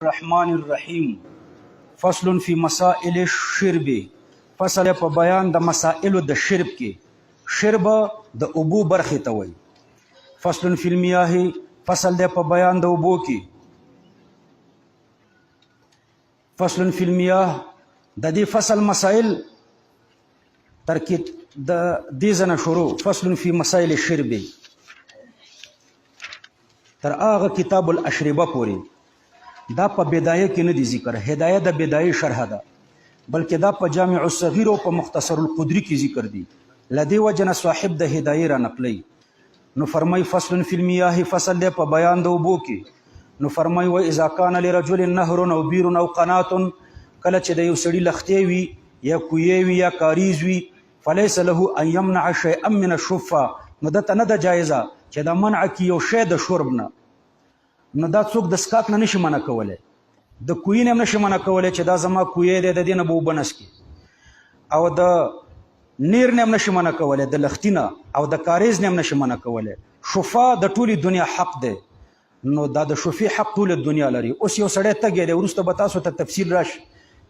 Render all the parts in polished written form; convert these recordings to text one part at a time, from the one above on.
الرحمن الرحیم فصل فی مسائل الشرب فصل په بیان د مسائل د شرب کې شرب د اوبو برخې ته وایي. فصل فی المياه فصل دی په بیان د اوبو کې. فصل فی المياه د دې فصل مسائل ترکیب د دې ځنه شروع فصل فی مسائل الشرب تر هغه کتاب الاشربه پورې دا په بدایه کې نه دی ذکر، هدایه د بدایه شرح ده، بلکې دا په جامع الصغیر او په مختصر القدری کې ذکر دی. لدی وجنه صاحب د هدایه را نقلی. نو فرمای فصل فی المياه فصل دی په بیان د اوبو کې. نو فرمای و اذا کان لرجل نهر او بیر او قنات، کله چې د یو سړي لختې وي یا کویې وي یا کاریز وي، فلیس له ان یمنع شیئا من الشفه، نو دته نه ده جایزه چې دا منع کی یو شی د شرب نه. نو دا څوک د سکاک نه نشي منع کولی، د کوی نه هم نشي منع کولی چې دا زما کوی دی د دې نه به اوبه نسکي، او د نیر نه هم نشي منع کولی، د لختي نه او د کاریز نه هم نشي منع کولی. شفا د ټولې دنیا حق دی، نو دا د شفي حق ټوله دنیا لري. اوس یو سړی تږی دی، وروسته به تاسو ته تفصیل راشي،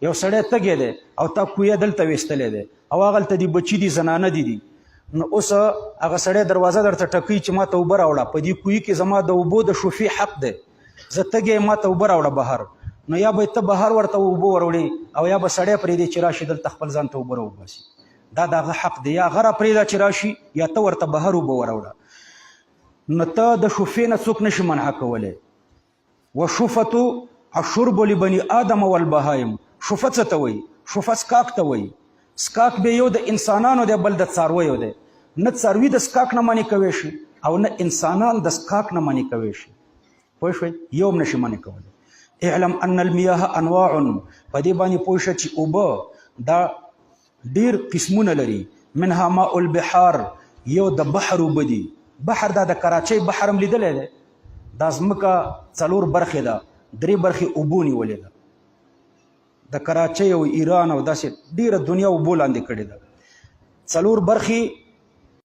یو سړی تږی دی او تا کوی دلته ویستلی دی او هغلته دي بچي دي زنانه دي، نو اوس هغه سړی دروازه درته ټکوي چې ما ته اوبه راوړه، په دې کوی کې زما د اوبو د شفي حق دی، زه تږی ما ته اوبه راوړه بهر. نو یا به ته بهر ورته اوبه وروړې او یا به سړی پرېږدي چې راشي دلته خپل ځان ته اوبه راوباسي، دا د هغه حق دی. یا غره پرېږده چې راشي یا ته ورته بهر اوبه وروړه. نو ته د شفې نه څوک نشي منع کولی. وشفة الشرب لبني آدم والبهایم، شفه څه ته وایي؟ شفه څکاک ته وایي. سکاک به یو د انسانانو دی بل د څارویو دی، نه څاروي د سکاک نه منې کوی شي او نه انسانان د سکاک نه منې کوی شي. پوه شوئ؟ یو هم نشي منې کولی. اعلم ان المياه انواع، په دې باندې پوه شه چې اوبه دا ډېر قسمونه لري. منها ماء البحار، یو د بحر اوبه دي. بحر دا د کراچۍ بحر هم لیدلی دی، دا ځمکه 4 برخې ده، 3 برخې اوبو نیولې ده، د کراچۍ او ایران او داسې ډیره دنیا اوبو لاندې کړې ده. 4 برخې